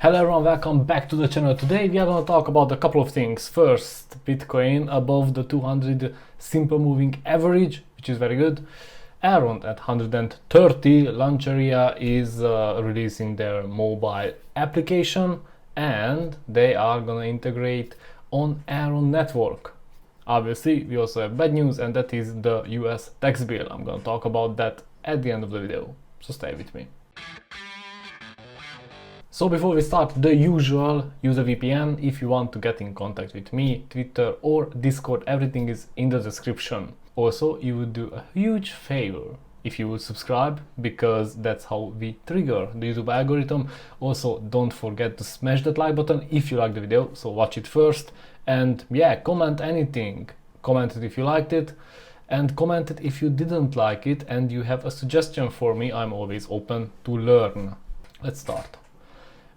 Hello everyone, welcome back to the channel. Today we are going to talk about a couple of things. First, Bitcoin above the 200 simple moving average, which is very good. Elrond at 130. Lanceria is releasing their mobile application and they are going to integrate on Elrond network. Obviously, we also have bad news, and that is the US tax bill. I'm going to talk about that at the end of the video, so stay with me. So before we start, the usual, use a VPN if you want to get in contact with me, Twitter or Discord. Everything is in the description. Also, you would do a huge favor if you would subscribe, because that's how we trigger the YouTube algorithm. Also, don't forget to smash that like button if you like the video, so watch it first. And yeah, comment anything. Comment it if you liked it, and comment it if you didn't like it and you have a suggestion for me. I'm always open to learn. Let's start.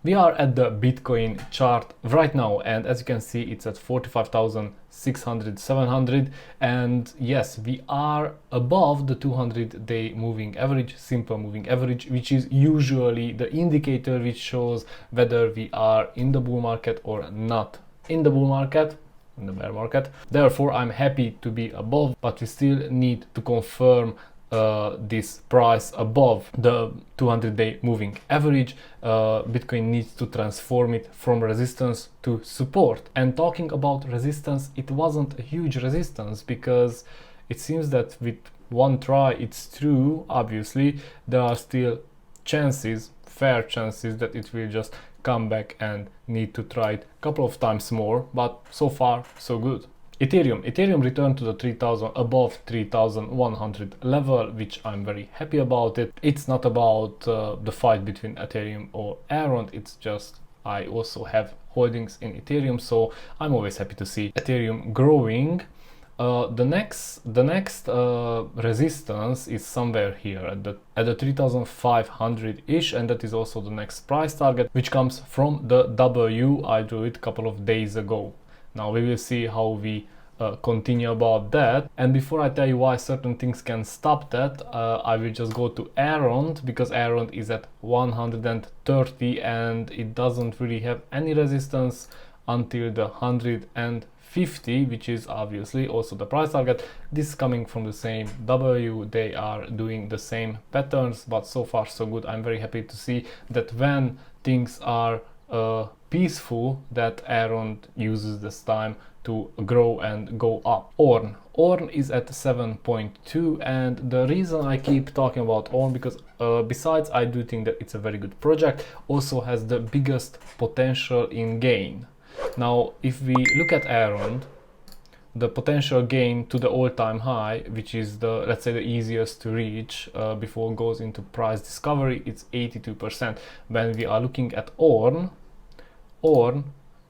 We are at the Bitcoin chart right now, and as you can see, it's at 45,600, 700, and yes, we are above the 200-day moving average, simple moving average, which is usually the indicator which shows whether we are in the bull market or not in the bull market, in the bear market. Therefore, I'm happy to be above, but we still need to confirm this price above the 200-day moving average. Bitcoin needs to transform it from resistance to support. And talking about resistance, it wasn't a huge resistance, because it seems that with one try it's true. Obviously, there are still chances, fair chances, that it will just come back and need to try it a couple of times more, but so far so good. Ethereum returned to the 3000, above 3100 level, which I'm very happy about it. It's not about the fight between Ethereum or Elrond, it's just I also have holdings in Ethereum, so I'm always happy to see Ethereum growing. The next resistance is somewhere here at the 3500-ish, and that is also the next price target, which comes from the W. I drew it a couple of days ago. Now we will see how we continue about that. And before I tell you why certain things can stop that, I will just go to Elrond, because Elrond is at 130 and it doesn't really have any resistance until the 150, which is obviously also the price target. This is coming from the same W. They are doing the same patterns, but so far so good. I'm very happy to see that when things are peaceful, that Elrond uses this time to grow and go up. ORN is at 7.2, and the reason I keep talking about ORN, because besides I do think that it's a very good project, also has the biggest potential in gain. Now if we look at Elrond, the potential gain to the all-time high, which is the, let's say, the easiest to reach before it goes into price discovery, it's 82%. When we are looking at ORN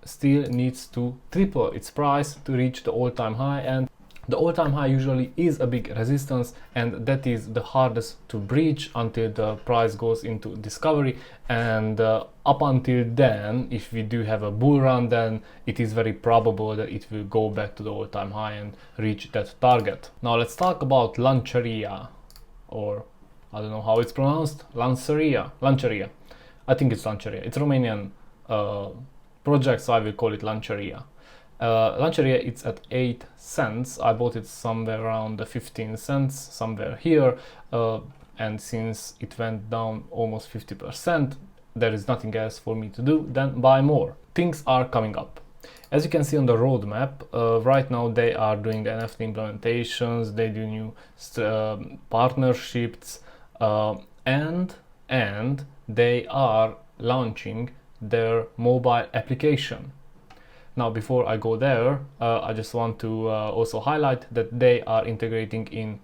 still needs to triple its price to reach the all-time high, and the all-time high usually is a big resistance, and that is the hardest to breach until the price goes into discovery. And up until then, if we do have a bull run, then it is very probable that it will go back to the all-time high and reach that target. Now let's talk about Lanceria, or I don't know how it's pronounced, Lanceria. I think it's Lanceria. It's Romanian project, so I will call it Lanceria. Lanceria, it's at 8 cents. I bought it somewhere around the 15 cents, somewhere here, and since it went down almost 50%, there is nothing else for me to do than buy more. Things are coming up. As you can see on the roadmap, right now they are doing NFT implementations, they do new partnerships, and they are launching their mobile application. Now before I go there, I just want to also highlight that they are integrating in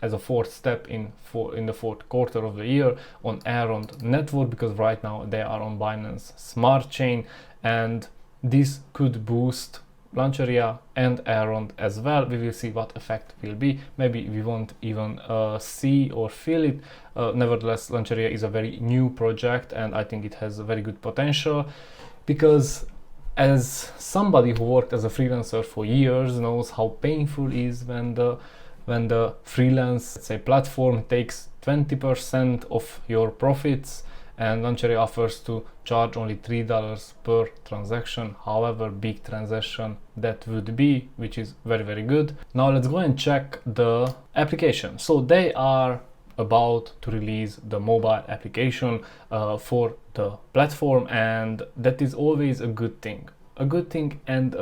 as a fourth step in the fourth quarter of the year on Elrond network, because right now they are on Binance Smart Chain, and this could boost Lanceria and Elrond as well. We will see what effect will be. Maybe we won't even see or feel it. Nevertheless, Lanceria is a very new project, and I think it has a very good potential, because as somebody who worked as a freelancer for years knows how painful it is when the freelance, let's say, platform takes 20% of your profits and Lanceria offers to charge only $3 per transaction, however big transaction that would be, which is very good. Now let's go and check the application. So they are about to release the mobile application for the platform, and that is always a good thing. A good thing, and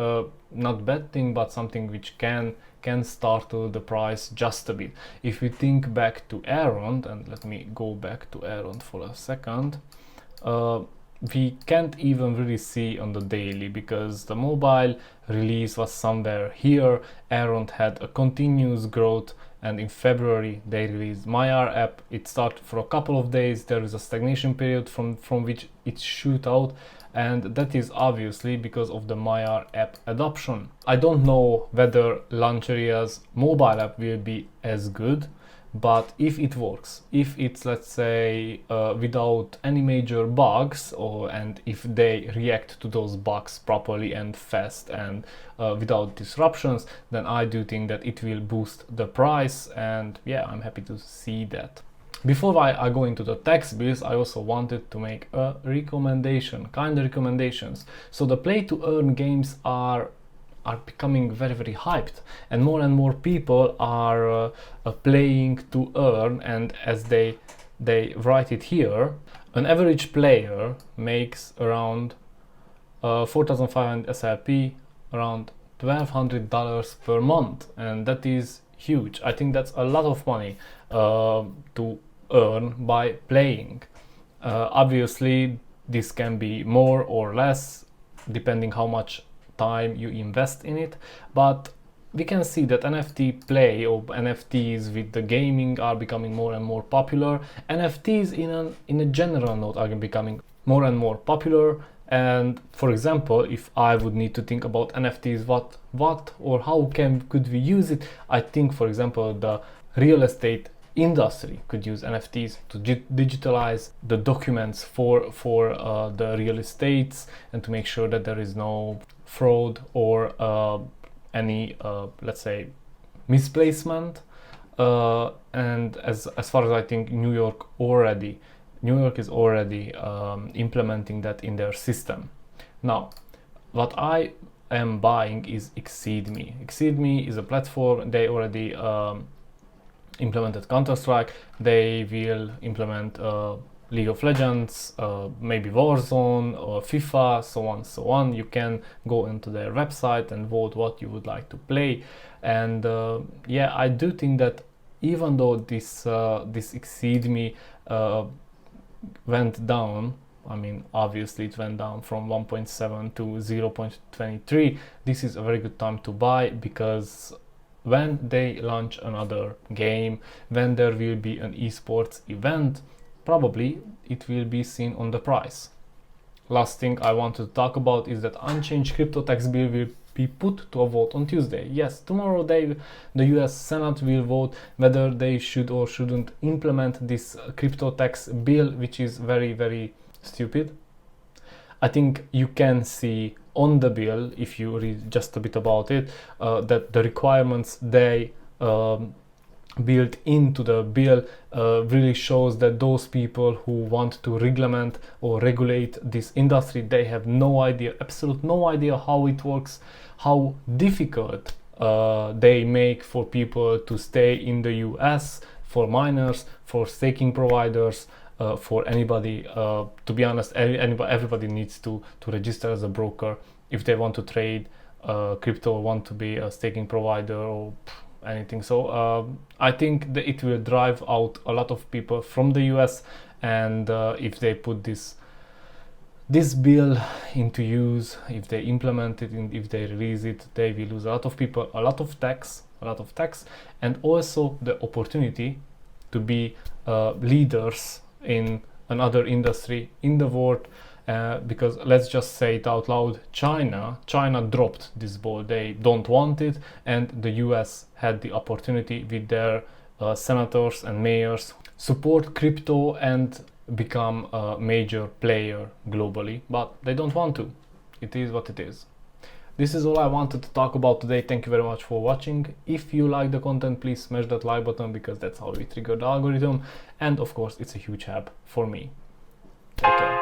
not bad thing, but something which can startle the price just a bit. If we think back to Elrond, and let me go back to Elrond for a second, we can't even really see on the daily, because the mobile release was somewhere here. Elrond had a continuous growth, and in February they released Maiar app. It started for a couple of days, there is a stagnation period from which it shoot out, and that is obviously because of the Maiar app adoption. I don't know whether Lanceria's mobile app will be as good, but if it works, if it's, let's say, without any major bugs, and if they react to those bugs properly and fast and without disruptions, then I do think that it will boost the price, and yeah, I'm happy to see that. Before I go into the tax bills, I also wanted to make a recommendation, kind of recommendations. So the play to earn games are becoming very hyped, and more people are playing to earn, and as they write it here, an average player makes around 4,500 SRP, around $1,200 per month, and that is huge. I think that's a lot of money to earn by playing. Obviously this can be more or less depending how much time you invest in it, but we can see that NFT play, or NFTs with the gaming, are becoming more and more popular. NFTs in a general note are becoming more and more popular, and for example, if I would need to think about NFTs, what or how could we use it, I think, for example, the real estate industry could use NFTs to digitalize the documents for the real estates, and to make sure that there is no fraud or any let's say misplacement, and as far as I think, New York is already implementing that in their system. Now what I am buying is EGLD. EGLD is a platform. They already implemented Counter-Strike. They will implement League of Legends, maybe Warzone or FIFA, so on. You can go into their website and vote what you would like to play, and yeah, I do think that even though this EGLD went down, I mean, obviously it went down from 1.7 to 0.23, this is a very good time to buy, because when they launch another game, when there will be an esports event, probably it will be seen on the price. Last thing I want to talk about is that unchanged crypto tax bill will be put to a vote on Tuesday. Yes, tomorrow the US Senate will vote whether they should or shouldn't implement this crypto tax bill, which is very stupid. I think you can see on the bill, if you read just a bit about it, that the requirements they built into the bill really shows that those people who want to reglement or regulate this industry, they have no idea, absolute no idea how it works, how difficult they make for people to stay in the US, for miners, for staking providers, for anybody. To be honest, everybody needs to register as a broker if they want to trade crypto, or want to be a staking provider, or anything. So I think that it will drive out a lot of people from the US, and if they put this bill into use, if they implement it, if they release it, they will lose a lot of people, a lot of tax, and also the opportunity to be leaders in another industry in the world. Because let's just say it out loud, China dropped this ball. They don't want it, and the US had the opportunity with their senators and mayors support crypto and become a major player globally, but they don't want to. It is what it is. This is all I wanted to talk about today. Thank you very much for watching. If you like the content, please smash that like button, because that's how we trigger the algorithm, and of course it's a huge help for me. Take care.